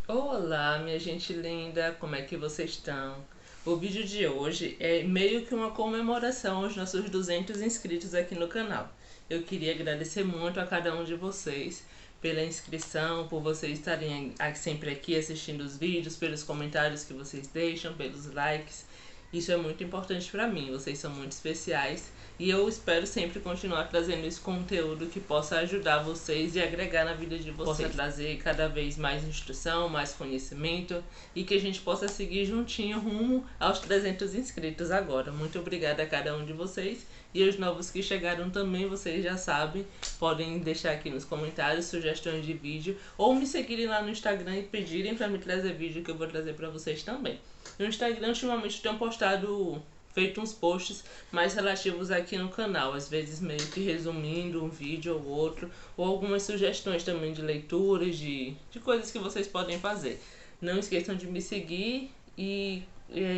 Olá, minha gente linda, como é que vocês estão? O vídeo de hoje é meio que uma comemoração aos nossos 200 inscritos aqui no canal. Eu queria agradecer muito a cada um de vocês pela inscrição, por vocês estarem sempre aqui assistindo os vídeos, pelos comentários que vocês deixam, pelos likes. Isso é muito importante para mim, vocês são muito especiais e eu espero sempre continuar trazendo esse conteúdo que possa ajudar vocês e agregar na vida de vocês. Possa trazer cada vez mais instrução, mais conhecimento e que a gente possa seguir juntinho rumo aos 300 inscritos agora. Muito obrigada a cada um de vocês e os novos que chegaram também, vocês já sabem, podem deixar aqui nos comentários sugestões de vídeo ou me seguirem lá no Instagram e pedirem para me trazer vídeo que eu vou trazer para vocês também. No Instagram, ultimamente, eu tenho feito uns posts mais relativos aqui no canal, às vezes meio que resumindo um vídeo ou outro, ou algumas sugestões também de leituras, de coisas que vocês podem fazer. Não esqueçam de me seguir e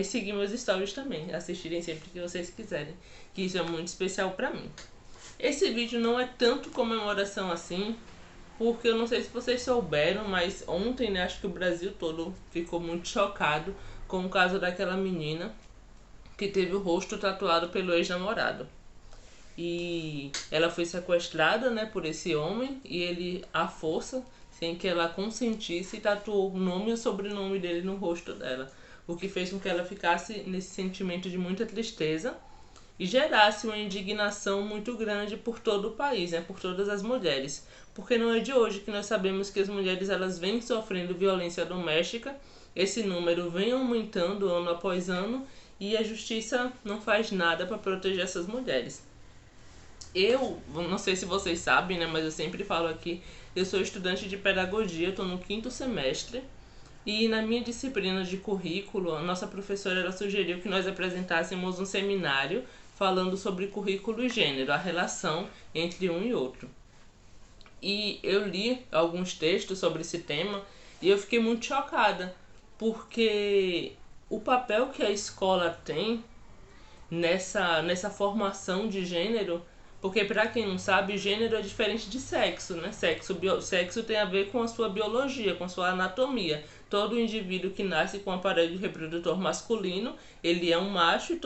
seguir meus stories também, assistirem sempre que vocês quiserem, que isso é muito especial pra mim. Esse vídeo não é tanto comemoração assim, porque eu não sei se vocês souberam, mas ontem, né, acho que o Brasil todo ficou muito chocado com o caso daquela menina que teve o rosto tatuado pelo ex-namorado. E ela foi sequestrada, né, por esse homem e ele, à força, sem que ela consentisse, tatuou o nome e o sobrenome dele no rosto dela. O que fez com que ela ficasse nesse sentimento de muita tristeza e gerasse uma indignação muito grande por todo o país, né, por todas as mulheres. Porque não é de hoje que nós sabemos que as mulheres elas vêm sofrendo violência doméstica, esse número vem aumentando ano após ano e a justiça não faz nada para proteger essas mulheres. Eu não sei se vocês sabem, né, mas eu sempre falo aqui, eu sou estudante de pedagogia, estou no 5º semestre e na minha disciplina de currículo, a nossa professora ela sugeriu que nós apresentássemos um seminário falando sobre currículo e gênero, a relação entre um e outro. E eu li alguns textos sobre esse tema e eu fiquei muito chocada, porque o papel que a escola tem nessa formação de gênero, porque para quem não sabe, gênero é diferente de sexo, né? Sexo tem a ver com a sua biologia, com a sua anatomia. Todo indivíduo que nasce com o aparelho reprodutor masculino, ele é um macho e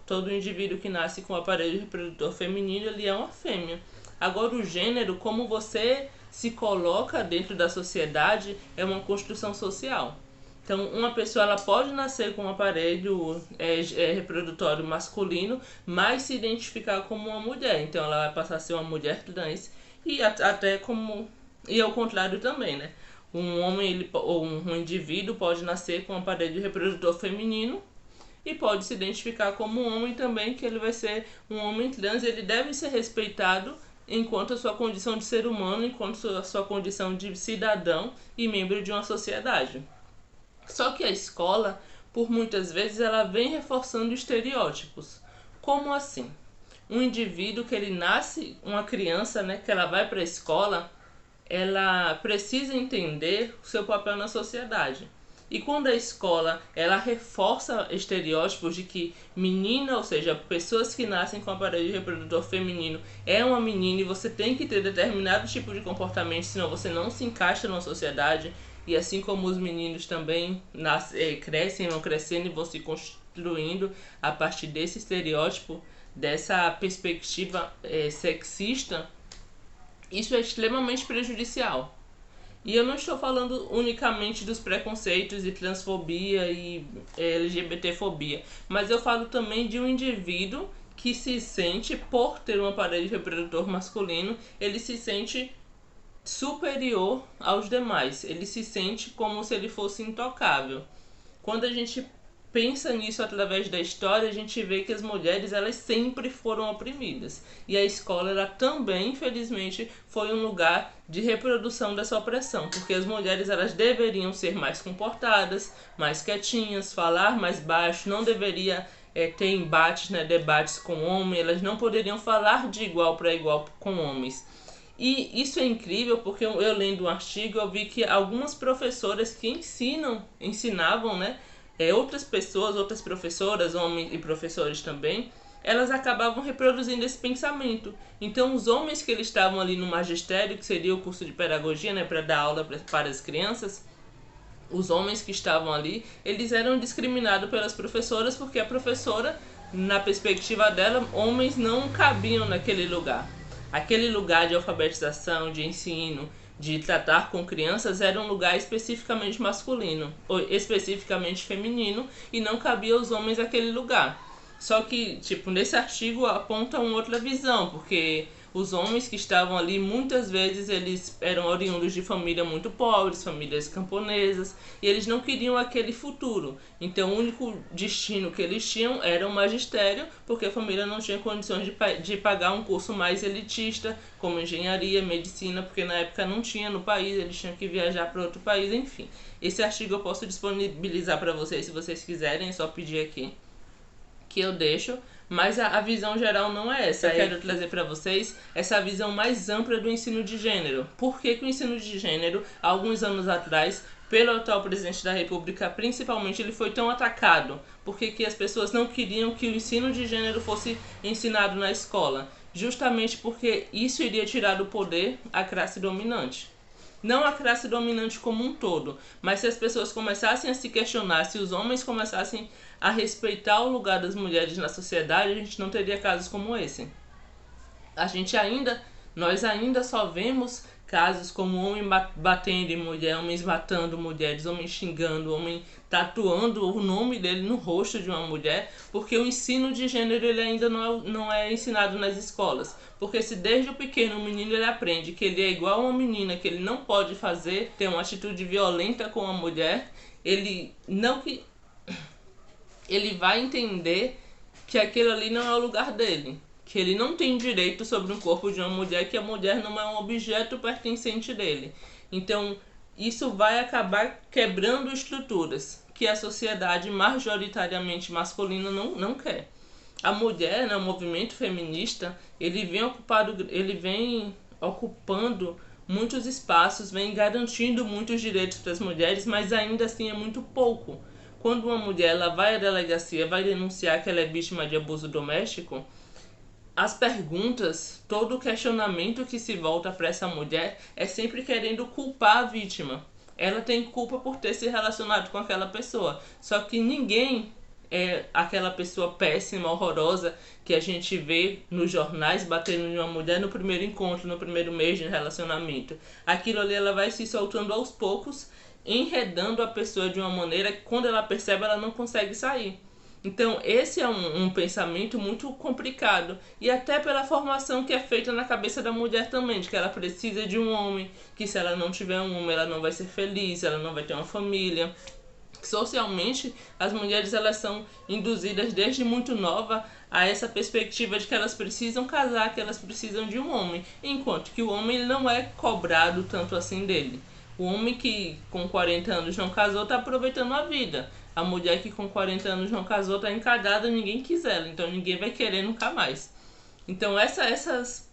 todo indivíduo que nasce com o aparelho reprodutor feminino, ele é uma fêmea. Agora o gênero, como você se coloca dentro da sociedade, é uma construção social. Então, uma pessoa ela pode nascer com um aparelho reprodutório masculino, mas se identificar como uma mulher. Então, ela vai passar a ser uma mulher trans e até como e ao contrário também, né? Um homem ou um indivíduo pode nascer com um aparelho reprodutor feminino e pode se identificar como um homem também, que ele vai ser um homem trans. Ele deve ser respeitado enquanto a sua condição de ser humano, enquanto a sua condição de cidadão e membro de uma sociedade. Só que a escola, por muitas vezes, ela vem reforçando estereótipos. Como assim? Um indivíduo que ele nasce, uma criança, né, que ela vai para a escola, ela precisa entender o seu papel na sociedade. E quando a escola ela reforça estereótipos de que menina, ou seja, pessoas que nascem com aparelho reprodutor feminino é uma menina e você tem que ter determinado tipo de comportamento, senão você não se encaixa na sociedade. E assim como os meninos também crescem, vão crescendo e vão se construindo a partir desse estereótipo, dessa perspectiva sexista, isso é extremamente prejudicial. E eu não estou falando unicamente dos preconceitos de transfobia e LGBTfobia, mas eu falo também de um indivíduo que se sente, por ter um aparelho reprodutor masculino, ele se sente superior aos demais. Ele se sente como se ele fosse intocável. Quando a gente pensa nisso através da história, a gente vê que as mulheres elas sempre foram oprimidas. E a escola ela também, infelizmente, foi um lugar de reprodução dessa opressão, porque as mulheres elas deveriam ser mais comportadas, mais quietinhas, falar mais baixo, não deveria ter embates, né, debates com homens, elas não poderiam falar de igual para igual com homens. E isso é incrível porque eu lendo um artigo eu vi que algumas professoras que ensinavam, né, outras pessoas, outras professoras, homens e professores também, elas acabavam reproduzindo esse pensamento. Então os homens que eles estavam ali no magistério, que seria o curso de pedagogia, né, para dar aula para as crianças, os homens que estavam ali, eles eram discriminados pelas professoras, porque a professora, na perspectiva dela, homens não cabiam naquele lugar. Aquele lugar de alfabetização, de ensino, de tratar com crianças era um lugar especificamente masculino, ou especificamente feminino, e não cabia aos homens aquele lugar. Só que, tipo, nesse artigo aponta uma outra visão, porque os homens que estavam ali, muitas vezes, eles eram oriundos de famílias muito pobres, famílias camponesas, e eles não queriam aquele futuro. Então, o único destino que eles tinham era o magistério, porque a família não tinha condições de pagar um curso mais elitista, como engenharia, medicina, porque na época não tinha no país, eles tinham que viajar para outro país, enfim. Esse artigo eu posso disponibilizar para vocês, se vocês quiserem, é só pedir aqui que eu deixo, mas a visão geral não é essa. Eu quero trazer para vocês essa visão mais ampla do ensino de gênero. Por que o ensino de gênero, há alguns anos atrás, pelo atual presidente da República, principalmente, ele foi tão atacado? Por que as pessoas não queriam que o ensino de gênero fosse ensinado na escola? Justamente porque isso iria tirar do poder a classe dominante. Não a classe dominante como um todo, mas se as pessoas começassem a se questionar, se os homens começassem a respeitar o lugar das mulheres na sociedade, a gente não teria casos como esse. Nós ainda só vemos casos como homem batendo em mulher, homens matando mulheres, homens xingando, homem tatuando o nome dele no rosto de uma mulher, porque o ensino de gênero ele ainda não é ensinado nas escolas. Porque se desde o pequeno o menino ele aprende que ele é igual a uma menina, que ele não pode ter uma atitude violenta com a mulher, ele vai entender que aquilo ali não é o lugar dele. Que ele não tem direito sobre o corpo de uma mulher, que a mulher não é um objeto pertencente dele. Então, isso vai acabar quebrando estruturas que a sociedade majoritariamente masculina não quer. A mulher, né, o movimento feminista, ele vem ocupando muitos espaços, vem garantindo muitos direitos para as mulheres, mas ainda assim é muito pouco. Quando uma mulher ela vai à delegacia, vai denunciar que ela é vítima de abuso doméstico, as perguntas, todo o questionamento que se volta para essa mulher é sempre querendo culpar a vítima. Ela tem culpa por ter se relacionado com aquela pessoa. Só que ninguém é aquela pessoa péssima, horrorosa, que a gente vê nos jornais batendo em uma mulher no primeiro encontro, no primeiro mês de relacionamento. Aquilo ali ela vai se soltando aos poucos, enredando a pessoa de uma maneira que quando ela percebe ela não consegue sair. Então esse é um pensamento muito complicado, e até pela formação que é feita na cabeça da mulher também, de que ela precisa de um homem, que se ela não tiver um homem ela não vai ser feliz, ela não vai ter uma família. Socialmente as mulheres elas são induzidas desde muito nova a essa perspectiva de que elas precisam casar, que elas precisam de um homem, enquanto que o homem ele não é cobrado tanto assim dele. O homem que com 40 anos não casou está aproveitando a vida. A mulher que com 40 anos não casou está encalhada, ninguém quis ela, então ninguém vai querer nunca mais. Então essas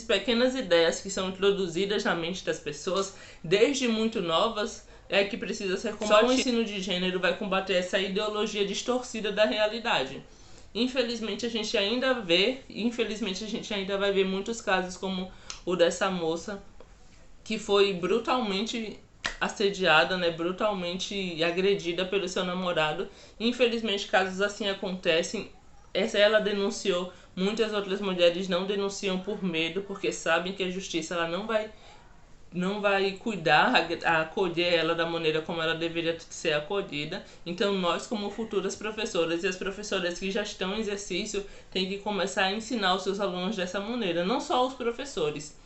pequenas ideias que são introduzidas na mente das pessoas desde muito novas é que precisa ser combatido. Só o ensino de gênero vai combater essa ideologia distorcida da realidade. Infelizmente a gente ainda vai ver muitos casos como o dessa moça que foi brutalmente assediada, né, brutalmente agredida pelo seu namorado. Infelizmente casos assim acontecem. Ela denunciou, muitas outras mulheres não denunciam por medo, porque sabem que a justiça ela não vai cuidar, acolher ela da maneira como ela deveria ser acolhida. Então nós como futuras professoras e as professoras que já estão em exercício têm que começar a ensinar os seus alunos dessa maneira, não só os professores,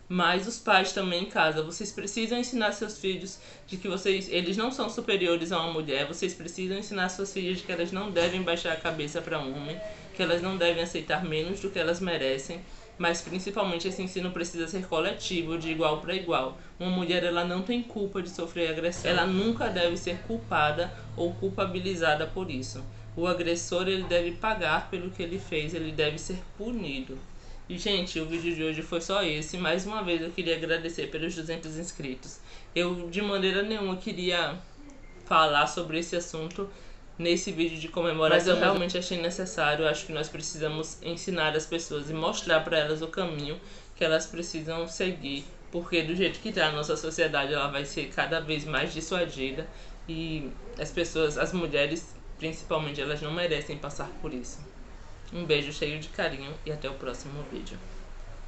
mas os pais também em casa. Vocês precisam ensinar seus filhos de que eles não são superiores a uma mulher. Vocês precisam ensinar suas filhas de que elas não devem baixar a cabeça para um homem, que elas não devem aceitar menos do que elas merecem. Mas principalmente esse ensino precisa ser coletivo, de igual para igual. Uma mulher ela não tem culpa de sofrer agressão. Ela nunca deve ser culpada ou culpabilizada por isso. O agressor ele deve pagar pelo que ele fez, ele deve ser punido. E, gente, o vídeo de hoje foi só esse. Mais uma vez eu queria agradecer pelos 200 inscritos. Eu, de maneira nenhuma, queria falar sobre esse assunto nesse vídeo de comemoração, mas eu realmente achei necessário. Eu acho que nós precisamos ensinar as pessoas e mostrar para elas o caminho que elas precisam seguir porque do jeito que tá a nossa sociedade, ela vai ser cada vez mais dissuadida e as pessoas, as mulheres principalmente, elas não merecem passar por isso. Um beijo cheio de carinho e até o próximo vídeo.